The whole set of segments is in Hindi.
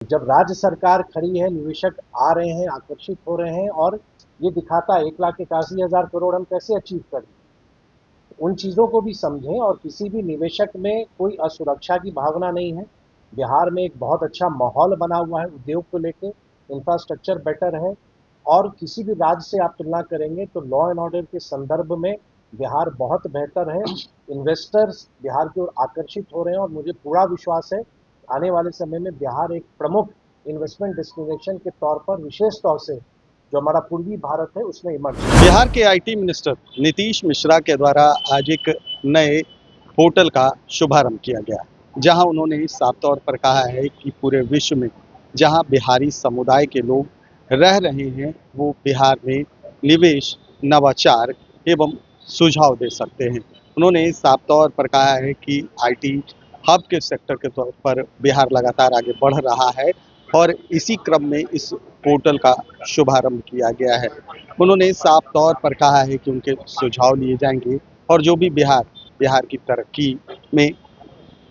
जब राज्य सरकार खड़ी है, निवेशक आ रहे हैं, आकर्षित हो रहे हैं और ये दिखाता है 1,81,000 करोड़ हम कैसे अचीव कर लें। उन चीज़ों को भी समझें और किसी भी निवेशक में कोई असुरक्षा की भावना नहीं है। बिहार में एक बहुत अच्छा माहौल बना हुआ है उद्योग को लेके, इंफ्रास्ट्रक्चर बेटर है और किसी भी राज्य से आप तुलना करेंगे तो लॉ एंड ऑर्डर के संदर्भ में बिहार बहुत बेहतर है। इन्वेस्टर्स बिहार की ओर आकर्षित हो रहे हैं और मुझे पूरा विश्वास है आने वाले समय में बिहार एक प्रमुख इन्वेस्टमेंट डेस्टिनेशन के तौर पर विशेष तौर से जो हमारा पूर्वी भारत है उसमें इमर्ज। बिहार के आईटी मिनिस्टर नीतीश मिश्रा के द्वारा आज एक नए पोर्टल का शुभारंभ किया गया, जहां उन्होंने साफ तौर पर कहा है कि पूरे विश्व में जहां बिहारी समुदाय के लोग रह रहे हैं वो बिहार में निवेश, नवाचार एवं सुझाव दे सकते हैं। उन्होंने साफ तौर पर कहा है कि आईटी हब के सेक्टर के तौर पर बिहार लगातार आगे बढ़ रहा है और इसी क्रम में इस पोर्टल का शुभारंभ किया गया है। उन्होंने साफ तौर पर कहा है कि उनके सुझाव लिए जाएंगे और जो भी बिहार की तरक्की में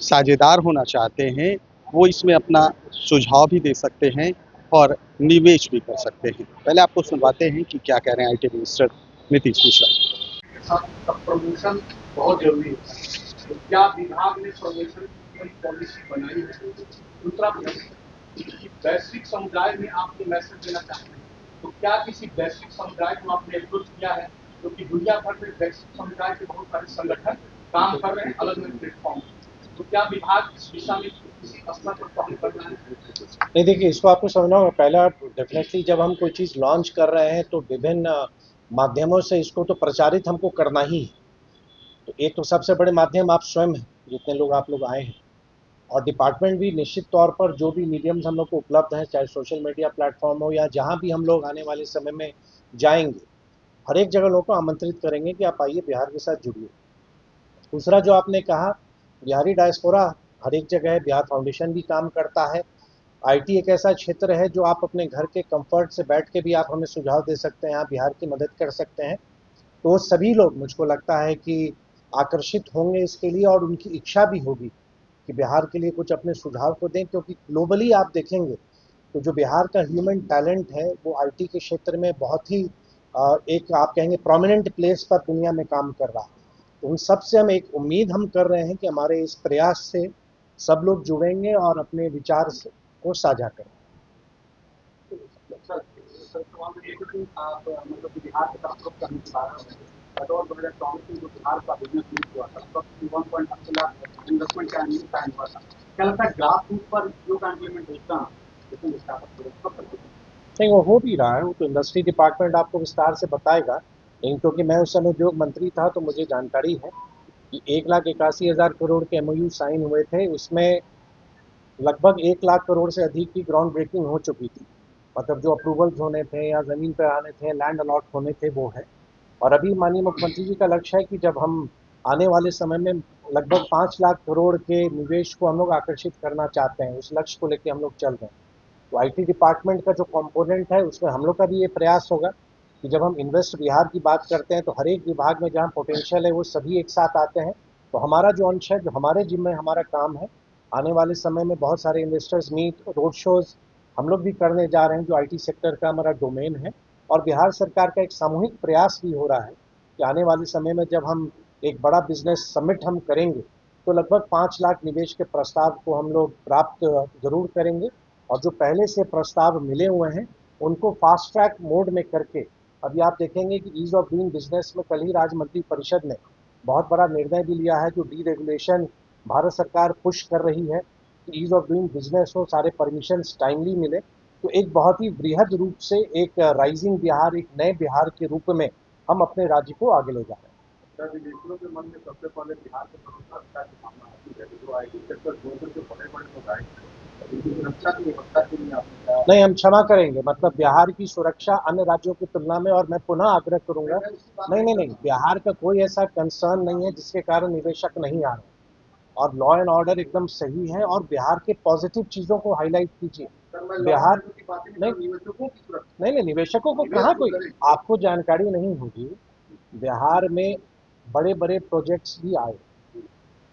साझेदार होना चाहते हैं वो इसमें अपना सुझाव भी दे सकते हैं और निवेश भी कर सकते हैं। पहले आपको सुनवाते हैं कि क्या कह रहे हैं IT minister Nitish Mishra. Promotion बहुत जरूरी होता है। तो क्या विभाग ने प्रमोशन की कोई पॉलिसी बनाई है? दूसरा प्रश्न कि वैश्विक समुदाय में आप ये मैसेज देना चाहते हैं, तो क्या किसी वैश्विक समुदाय को आपने अप्रोच किया है? क्योंकि दुनिया भर में वैश्विक समुदाय के बहुत सारे संगठन काम कर रहे हैं अलग अलग प्लेटफॉर्म। तो क्या विभाग इस दिशा में किसी स्तर पर पहल कर रहा है? नहीं, देखिए इसको आपको समझना होगा। पहला, डेफिनेटली जब हम कोई चीज़ लॉन्च कर रहे हैं तो विभिन्न माध्यमों से इसको तो प्रचारित हमको करना ही है। तो एक तो सबसे बड़े माध्यम आप स्वयं हैं, जितने लोग आप लोग आए हैं, और डिपार्टमेंट भी निश्चित तौर पर जो भी मीडियम्स हम लोग को उपलब्ध हैं, चाहे सोशल मीडिया प्लेटफॉर्म हो या जहाँ भी हम लोग आने वाले समय में जाएंगे, हर एक जगह लोगों को आमंत्रित करेंगे कि आप आइए, बिहार के साथ जुड़िए। दूसरा जो आपने कहा, बिहारी डायस्पोरा हर एक जगह है, बिहार फाउंडेशन भी काम करता है। आईटी एक ऐसा क्षेत्र है जो आप अपने घर के कंफर्ट से बैठ के भी आप हमें सुझाव दे सकते हैं, आप बिहार की मदद कर सकते हैं। तो सभी लोग, मुझको लगता है कि आकर्षित होंगे इसके लिए और उनकी इच्छा भी होगी कि बिहार के लिए कुछ अपने सुझाव को दें, क्योंकि ग्लोबली आप देखेंगे तो जो बिहार का ह्यूमन टैलेंट है वो आईटी के क्षेत्र में बहुत ही एक आप कहेंगे प्रोमिनेंट प्लेस पर दुनिया में काम कर रहा है। तो उन सब से हम एक उम्मीद हम कर रहे हैं कि हमारे इस प्रयास से सब लोग जुड़ेंगे और अपने विचार को साझा करें। आप मतलब कि बिहार के तरफ करने की बात कर रहे हैं। बतौर 2024 में जो बिहार का बिजनेस मीट हुआ था, लगभग 1.8 लाख इन्वेस्टमेंट का टाइम हुआ था। क्या लगता है ग्रास रूट पर जो का इम्प्लीमेंटेशन इसमें विस्तार नहीं, वो हो भी रहा है, वो तो इंडस्ट्री डिपार्टमेंट आपको विस्तार से बताएगा। लेकिन क्योंकि मैं उस समय उद्योग मंत्री था तो मुझे जानकारी है कि 1,81,000 करोड़ के एमओयू साइन हुए थे, उसमें लगभग 1 लाख करोड़ से अधिक की ग्राउंड ब्रेकिंग हो चुकी थी। मतलब जो अप्रूवल्स होने थे या ज़मीन पर आने थे, लैंड अलॉट होने थे, वो है। और अभी माननीय मुख्यमंत्री जी का लक्ष्य है कि जब हम आने वाले समय में लगभग 5 लाख करोड़ के निवेश को हम लोग आकर्षित करना चाहते हैं, उस लक्ष्य को लेकर हम लोग चल रहे हैं। तो आईटी डिपार्टमेंट का जो कंपोनेंट है उसमें हम लोग का भी ये प्रयास होगा कि जब हम इन्वेस्ट बिहार की बात करते हैं तो हर एक विभाग में जहाँ पोटेंशियल है वो सभी एक साथ आते हैं। तो हमारा जो अंश है, जो हमारे जिम्मे हमारा काम है, आने वाले समय में बहुत सारे इन्वेस्टर्स मीट, रोड शोज हम लोग भी करने जा रहे हैं, जो आईटी सेक्टर का हमारा डोमेन है। और बिहार सरकार का एक सामूहिक प्रयास भी हो रहा है कि आने वाले समय में जब हम एक बड़ा बिजनेस समिट हम करेंगे तो लगभग 5 लाख निवेश के प्रस्ताव को हम लोग प्राप्त जरूर करेंगे। और जो पहले से प्रस्ताव मिले हुए हैं उनको फास्ट ट्रैक मोड में करके, अभी आप देखेंगे कि ईज ऑफ डूइंग बिजनेस में कल ही राज्य मंत्री परिषद ने बहुत बड़ा निर्णय भी लिया है, जो डी रेगुलेशन भारत सरकार पुश कर रही है कि ईज ऑफ डूइंग बिजनेस हो, सारे परमिशन टाइमली मिले। तो एक बहुत ही बृहद रूप से एक राइजिंग बिहार, एक नए बिहार के रूप में हम अपने राज्य को आगे ले जा रहे हैं। विदेशियों के मन में सबसे पहले बिहार के सुरक्षा की भावना आती है, जो आईटी सेक्टर छोड़कर जो बड़े बड़े लोग आए उनकी सुरक्षा की व्यवस्था के लिए आपने क्या? नहीं, हम क्षमा करेंगे, मतलब बिहार की सुरक्षा अन्य राज्यों की तुलना में, और मैं पुनः आग्रह करूंगा, नहीं नहीं नहीं, बिहार का कोई ऐसा कंसर्न नहीं है जिसके कारण निवेशक नहीं आ रहे। और लॉ एंड ऑर्डर एकदम सही है और बिहार के पॉजिटिव चीज़ों को हाईलाइट कीजिए। बिहार नहीं, निवेशकों की सुरक्षा नहीं नहीं, निवेशकों को कहाँ कोई, आपको जानकारी नहीं होगी, बिहार में बड़े बड़े प्रोजेक्ट्स भी आए,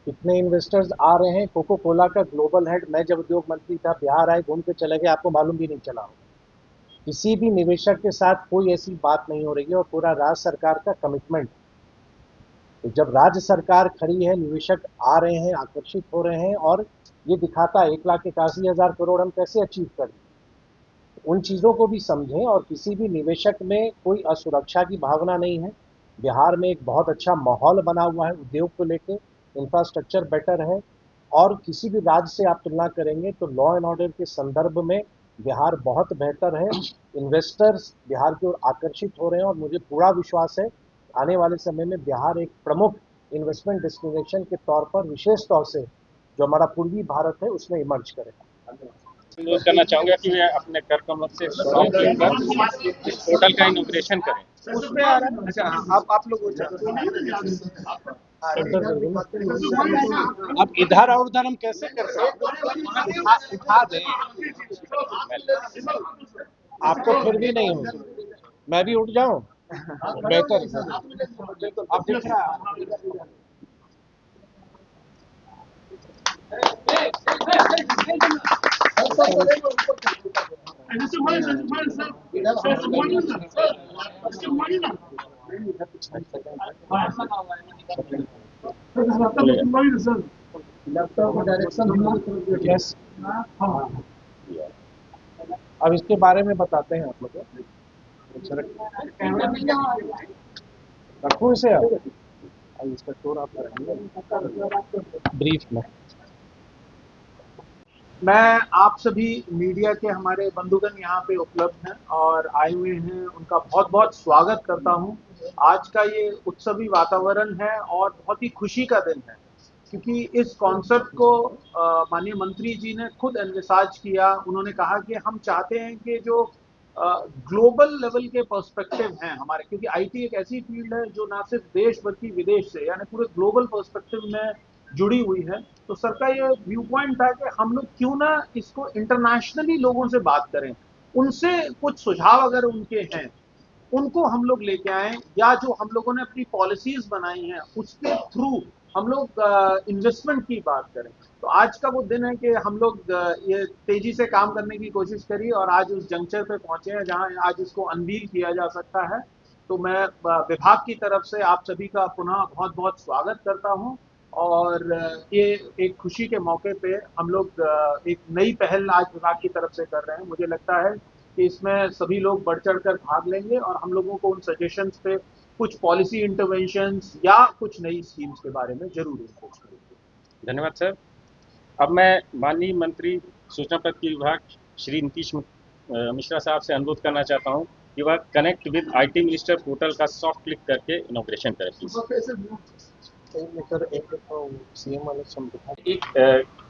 कितने इन्वेस्टर्स आ रहे हैं। कोको कोला का ग्लोबल हेड, मैं जब उद्योग मंत्री था बिहार आए, घूम के चले गए, आपको मालूम भी नहीं चला हो। किसी भी निवेशक के साथ कोई ऐसी बात नहीं हो रही है और पूरा राज्य सरकार का कमिटमेंट। तो जब राज्य सरकार खड़ी है, निवेशक आ रहे हैं, आकर्षित हो रहे हैं, और ये दिखाता है 1,81,000 करोड़ हम कैसे अचीव करें। उन चीज़ों को भी समझें, और किसी भी निवेशक में कोई असुरक्षा की भावना नहीं है। बिहार में एक बहुत अच्छा माहौल बना हुआ है उद्योग को लेके, इंफ्रास्ट्रक्चर बेटर है, और किसी भी राज्य से आप तुलना करेंगे तो लॉ एंड ऑर्डर के संदर्भ में बिहार बहुत बेहतर है। इन्वेस्टर्स बिहार की ओर आकर्षित हो रहे हैं, और मुझे पूरा विश्वास है आने वाले समय में बिहार एक प्रमुख इन्वेस्टमेंट डेस्टिनेशन के तौर पर, विशेष तौर से जो हमारा पूर्वी भारत है, उसमें इमर्ज करेगा। अनुरोध करना चाहूंगा कि वे अपने कर कमल से सॉफ्ट लेकर इस पोर्टल का इनॉग्रेशन करें। उसमें आ रहा है। अच्छा, आप लोग अब इधर और उधर हम कैसे कर सकते हैं? उठा दें, आपको फिर भी नहीं हो, मैं भी उठ जाऊं, बेहतर है। अब दिख रहा है। यस, अब इसके बारे में बताते हैं आप लोग। रखूं इसे, अब इसका टूर आप करेंगे ब्रीफ में। मैं आप सभी मीडिया के हमारे बंधुगण यहाँ पे उपलब्ध हैं और आए हुए हैं, उनका बहुत बहुत स्वागत करता हूँ। आज का ये उत्सवी वातावरण है और बहुत ही खुशी का दिन है, क्योंकि इस कॉन्सेप्ट को माननीय मंत्री जी ने खुद एनविसाज किया। उन्होंने कहा कि हम चाहते हैं कि जो ग्लोबल लेवल के पर्सपेक्टिव हैं हमारे, क्योंकि आईटी एक ऐसी फील्ड है जो ना सिर्फ देश बल्कि विदेश से, यानी पूरे ग्लोबल पर्सपेक्टिव में जुड़ी हुई है। तो सर का ये व्यू पॉइंट था कि हम लोग क्यों ना इसको इंटरनेशनली लोगों से बात करें, उनसे कुछ सुझाव अगर उनके हैं उनको हम लोग लेके आए, या जो हम लोगों ने अपनी पॉलिसीज बनाई हैं उसके थ्रू हम लोग इन्वेस्टमेंट की बात करें। तो आज का वो दिन है कि हम लोग ये तेजी से काम करने की कोशिश करी और आज उस जंक्चर पे पहुंचे हैं जहां आज इसको अनवील किया जा सकता है। तो मैं विभाग की तरफ से आप सभी का पुनः बहुत बहुत स्वागत करता हूं, और ये एक खुशी के मौके पे हम लोग एक नई पहल आज विभाग की तरफ से कर रहे हैं। मुझे लगता है कि इसमें सभी लोग बढ़ चढ़ कर भाग लेंगे और हम लोगों को उन सजेशंस पे कुछ पॉलिसी इंटरवेंशंस या कुछ नई स्कीम्स के बारे में जरूर इनपुट करेंगे। धन्यवाद सर। अब मैं माननीय मंत्री सूचना प्रौद्योगिकी विभाग श्री नीतीश मिश्रा साहब से अनुरोध करना चाहता हूं कि वह connect with IT minister portal का सॉफ्ट क्लिक करके इनॉग्रेशन करें। एक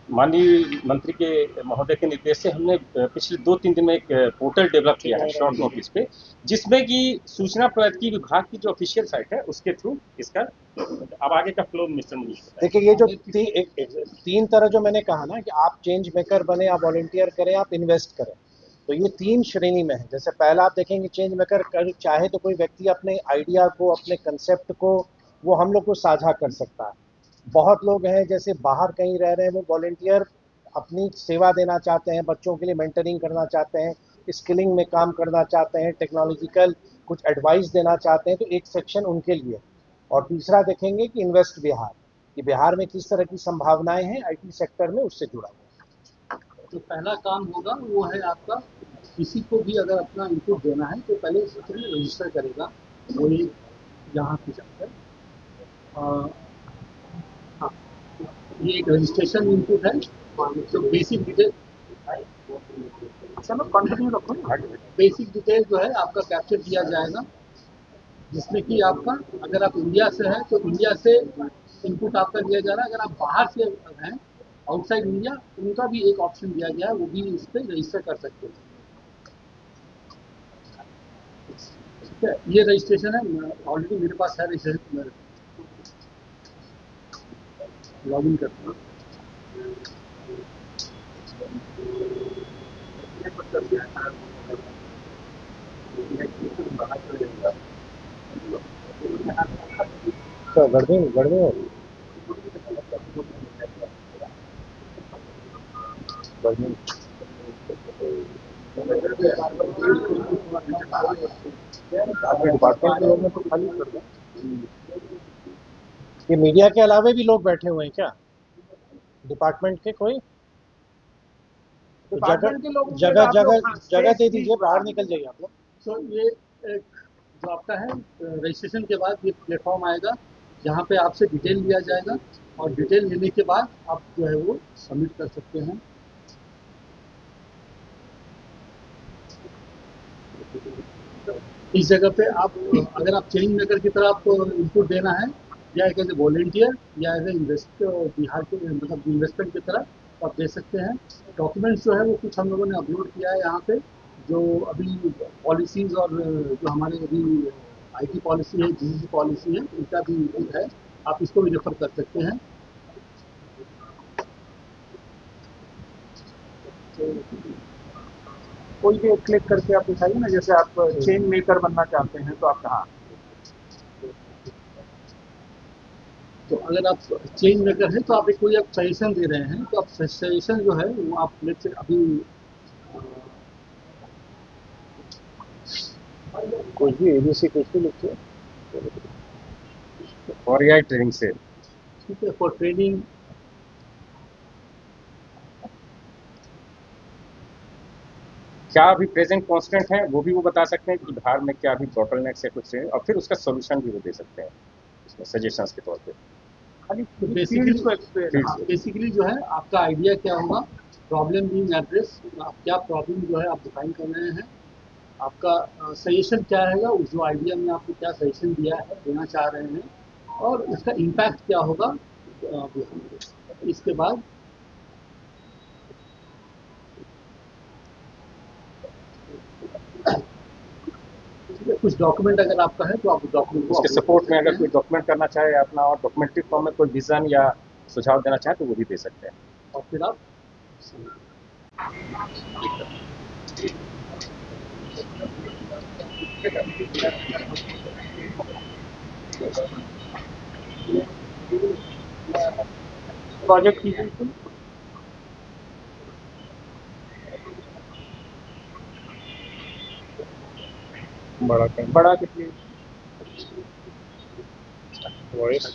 माननीय मंत्री के महोदय के निर्देश से हमने पिछले 2-3 दिन में एक पोर्टल डेवलप किया है शॉर्ट नोटिस पे, जिसमें कि सूचना प्रौद्योगिकी विभाग की जो ऑफिशियल साइट है उसके थ्रू इसका अब आगे का फ्लो मिस्टर मुनीश। देखिए, ये जो तीन तरह जो मैंने कहा ना कि आप चेंज मेकर बने, आप वॉलंटियर करें, आप इन्वेस्ट करें, तो ये 3 श्रेणी में है। जैसे पहला आप देखेंगे, चेंज मेकर कर चाहे तो कोई व्यक्ति अपने आइडिया को, अपने कंसेप्ट को वो हम लोग को साझा कर सकता है। बहुत लोग हैं जैसे बाहर कहीं रह रहे हैं, वो वॉलंटियर अपनी सेवा देना चाहते हैं, बच्चों के लिए मेंटरिंग करना चाहते हैं, स्किलिंग में काम करना चाहते हैं, टेक्नोलॉजिकल कुछ एडवाइस देना चाहते हैं, तो एक सेक्शन उनके लिए। और तीसरा देखेंगे कि इन्वेस्ट बिहार, कि बिहार में किस तरह की संभावनाएं हैं आईटी सेक्टर में, उससे जुड़ा हुआ। तो पहला काम होगा वो है आपका, किसी को भी अगर अपना इनपुट देना है तो पहले सबसे रजिस्टर करेगा, वही यहाँ पे जाकर। हाँ, ये एक रजिस्ट्रेशन इनपुट है। तो बेसिक डिटेल, चलो कंटिन्यू रखो। बेसिक डिटेल जो है आपका कैप्चर किया जाएगा, जिसमें कि आपका अगर आप इंडिया से हैं तो इंडिया से इनपुट आपका दिया जा रहा है, अगर आप बाहर से हैं आउटसाइड इंडिया, उनका भी एक ऑप्शन दिया गया है, वो भी इस पर रजिस्टर कर सकते हैं। ठीक है, ये रजिस्ट्रेशन है, ऑलरेडी मेरे पास है रजिस्ट्रेशन, लॉग इन करता हूँ। गढ़वे आपके डिपार्टमेंट के लोग ने तो खाली कर दिया। ये मीडिया के अलावे भी लोग बैठे हुए हैं क्या डिपार्टमेंट के कोई? तो डिपार्टमेंट के लोगों को जगह आप लोग जगह जगह दे space दीजिए, भी- बाहर निकल जाइए आप लोग। सो ये एक जो आपका है रजिस्ट्रेशन के बाद ये प्लेटफॉर्म आएगा जहाँ पे आपसे डिटेल लिया जाएगा और डिटेल लेने के बाद आप जो है वो सबमिट कर सकते हैं। इस जगह पे आप अगर आप चेंज मेकर की तरह आपको इनपुट देना है या एक एज ए वॉलेंटियर या एज ए बिहार के मतलब इन्वेस्टमेंट की तरह तो आप दे सकते हैं। डॉक्यूमेंट्स जो है वो कुछ हम लोगों ने अपलोड किया है यहाँ पे जो अभी पॉलिसीज और जो हमारे अभी आईटी पॉलिसी है जीजीसी पॉलिसी है उनका भी इनपुट है, आप इसको भी रेफर कर सकते हैं। कोई भी एक क्लिक करके आप दिखाइए ना, जैसे आप चेन मेकर बनना चाहते हैं तो आप कहाँ? तो अगर आप चेंज मेकर है तो आप एक कोई आप सजेशन दे रहे हैं तो आप सजेशन जो है वो आप लेट से अभी कोई भी एबीसी कुछ भी लिखिए और एआई ट्रेनिंग से ठीक है फॉर ट्रेनिंग क्या अभी प्रेजेंट कांस्टेंट है वो भी वो बता सकते हैं कि बिहार में क्या अभी बॉटलनेक्स है कुछ है, और फिर उसका सॉल्यूशन भी वो दे सकते हैं इसमें सजेशंस के तौर पे। खाली बेसिकली फील्ड्स को एक्सप्लेन। बेसिकली जो है आपका आइडिया क्या होगा, प्रॉब्लम बीइंग एड्रेस, आप क्या प्रॉब्लम जो है आप डिफाइन कर रहे हैं, आपका सजेशन क्या रहेगा, उस जो आइडिया में आपको क्या सजेशन दिया है देना चाह रहे हैं और उसका इम्पैक्ट क्या होगा। इसके बाद कुछ डॉक्यूमेंट अगर आपका है तो आप डॉक्यूमेंट को उसके upload सपोर्ट कर में सकते अगर हैं। कोई डॉक्यूमेंट करना चाहे अपना और डॉक्यूमेंट्री फॉर्म में कोई विजन या सुझाव देना चाहे तो वो भी दे सकते हैं। और फिर आप प्रोजेक्ट कीजिए इसको। बड़ा कितनी वॉइस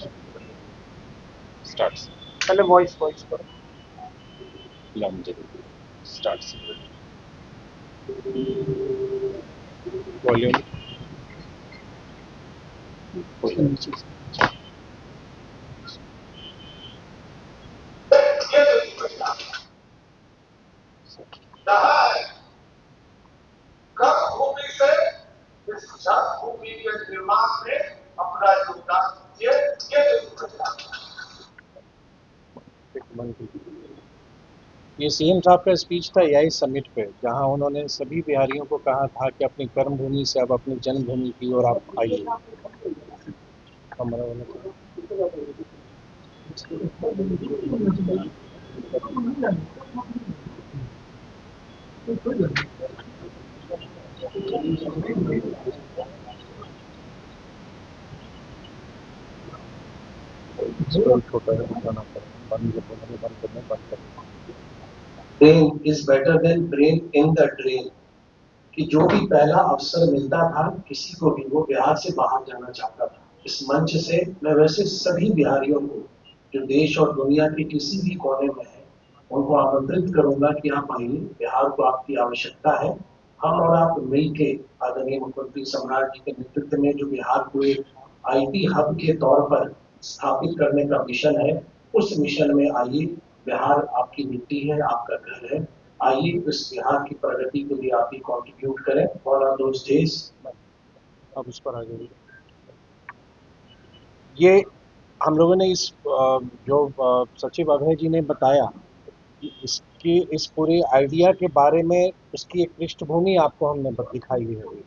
स्टार्ट्स पहले वॉइस करो। स्टार्ट्स वॉल्यूम कर्मभूमि से इस जन्मभूमि के निर्माण में अपना योगदान दीजिए, ये ये सीएम साहब का स्पीच था एआई समिट पे, जहां उन्होंने सभी बिहारियों को कहा था कि अपनी कर्मभूमि से अब अपनी जन्मभूमि की ओर आप आइए। Brain is better than brain in the drain कि जो भी पहला अवसर मिलता था किसी को भी वो बिहार से बाहर जाना चाहता था। इस मंच से मैं वैसे सभी बिहारियों को जो देश और दुनिया के किसी भी कोने में है उनको आमंत्रित करूंगा कि आप आइए, बिहार को आपकी आवश्यकता है। हम और आप मिलके आदरणीय मुख्यमंत्री सम्राट जी के नेतृत्व में जो बिहार को एक आईटी हब के तौर पर स्थापित करने का मिशन है, उस मिशन में आइए। बिहार आपकी मिट्टी है, आपका घर है। आइए इस बिहार की प्रगति के लिए आप ही कंट्रीब्यूट करें। और ऑन दोस डेज अब उस पर आ जाइए। ये हम लोगों ने इस जो सचिव अभय जी ने बताया कि इसकी इस पूरे आइडिया के बारे में उसकी एक पृष्ठभूमि आपको हमने दिखाई है अभी।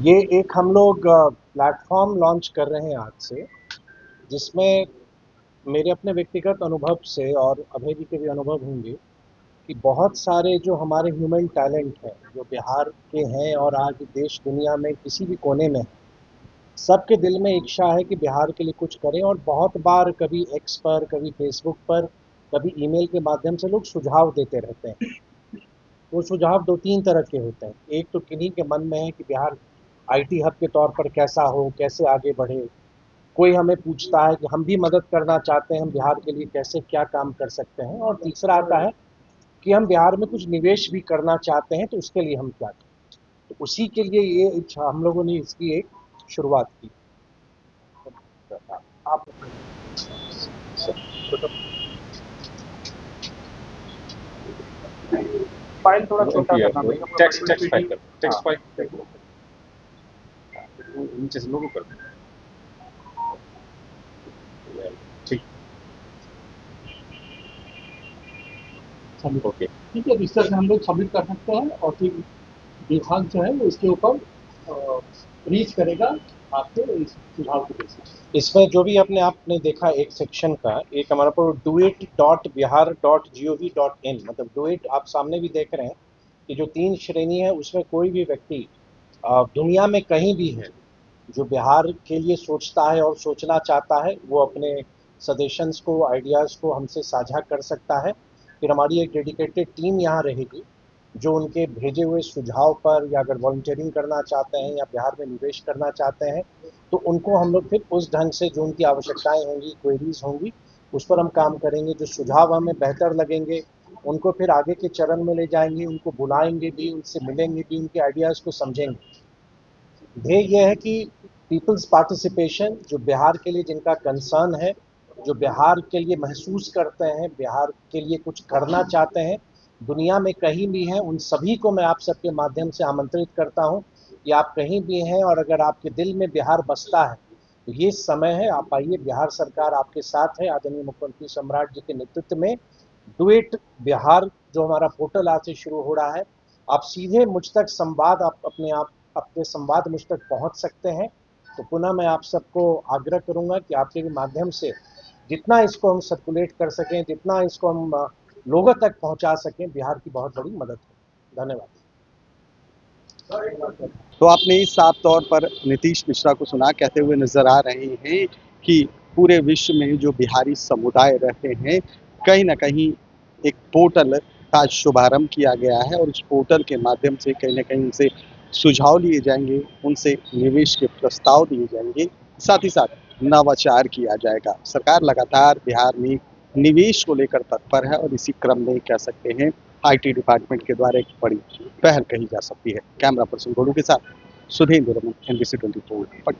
ये एक हम लोग प्लेटफॉर्म लॉन्च कर रहे हैं आज से, जिसमें मेरे अपने व्यक्तिगत अनुभव से और अभय जी के भी अनुभव होंगे कि बहुत सारे जो हमारे ह्यूमन टैलेंट हैं जो बिहार के हैं और आज देश दुनिया में किसी भी कोने में हैं, सबके दिल में इच्छा है कि बिहार के लिए कुछ करें, और बहुत बार कभी एक्स पर, कभी फेसबुक पर, कभी ईमेल के माध्यम से लोग सुझाव देते रहते हैं। वो सुझाव दो तीन तरह के होते हैं। एक तो किन्हीं के मन में है कि बिहार आईटी हब के तौर पर कैसा हो, कैसे आगे बढ़े। कोई हमें पूछता है कि हम भी मदद करना चाहते हैं, हम बिहार के लिए कैसे क्या काम कर सकते हैं। और तीसरा आता है कि हम बिहार में कुछ निवेश भी करना चाहते हैं, तो उसके लिए हम क्या करें। तो उसी के लिए ये इच्छा हम लोगों ने इसकी एक शुरुआत की। आप फाइल थोड़ा छोटा करना पड़ेगा। टेक्स्ट फाइल कर, टेक्स्ट फाइल नीचे से लोगो कर दो। ठीक, ओके, ठीक है, इस तरह से हम लोग सबमिट कर सकते हैं और फिर विभाग जो है वो इसके ऊपर रीच करेगा आपके इस सुझाव के बेसिस पे। इसमें जो भी अपने आपने देखा एक सेक्शन का, एक हमारा पर doit.bihar.gov.in, मतलब डुएट आप सामने भी देख रहे हैं कि जो 3 श्रेणी है उसमें कोई भी व्यक्ति दुनिया में कहीं भी है जो बिहार के लिए सोचता है और सोचना चाहता है, वो अपने सजेशंस को, आइडियाज़ को हमसे साझा कर सकता है। फिर हमारी एक डेडिकेटेड टीम यहाँ रहेगी जो उनके भेजे हुए सुझाव पर, या अगर वॉलंटियरिंग करना चाहते हैं या बिहार में निवेश करना चाहते हैं, तो उनको हम लोग फिर उस ढंग से जो उनकी आवश्यकताएं होंगी, क्वेरीज होंगी, उस पर हम काम करेंगे। जो सुझाव हमें बेहतर लगेंगे उनको फिर आगे के चरण में ले जाएंगे, उनको बुलाएंगे भी, उनसे मिलेंगे भी, उनके आइडियाज़ को समझेंगे। ध्येय यह है कि पीपल्स पार्टिसिपेशन, जो बिहार के लिए जिनका कंसर्न है, जो बिहार के लिए महसूस करते हैं, बिहार के लिए कुछ करना चाहते हैं, दुनिया में कहीं भी हैं, उन सभी को मैं आप सबके माध्यम से आमंत्रित करता हूं कि आप कहीं भी हैं और अगर आपके दिल में बिहार बसता है तो ये समय है, आप आइए। बिहार सरकार आपके साथ है, आदरणीय मुख्यमंत्री सम्राट जी के नेतृत्व में। डुएट बिहार जो हमारा पोर्टल आज से शुरू हो रहा है, आप सीधे मुझ तक संवाद, आप अपने संवाद मुझ तक पहुंच सकते हैं। तो पुनः मैं आप सबको आग्रह करूंगा कि आपके माध्यम से जितना इसको हम सर्कुलेट कर सकें, जितना इसको हम लोगों तक पहुंचा सकें, बिहार की बहुत बड़ी मदद होगी। धन्यवाद। तो आपने इस साफ तौर पर नीतीश मिश्रा को सुना, कहते हुए नजर आ रहे हैं कि पूरे विश्व में जो बिहारी समुदाय रहते हैं, कहीं ना कहीं एक पोर्टल का शुभारंभ किया गया है और उस पोर्टल के माध्यम से कहीं ना कहीं उनसे सुझाव लिए जाएंगे, उनसे निवेश के प्रस्ताव दिए जाएंगे, साथ ही साथ नवाचार किया जाएगा। सरकार लगातार बिहार में निवेश को लेकर तत्पर है और इसी क्रम में कह सकते हैं आईटी डिपार्टमेंट के द्वारा एक बड़ी पहल कही जा सकती है। कैमरा पर्सन गोलू के साथ सुधींद्र रमन, NBC 24 पटना।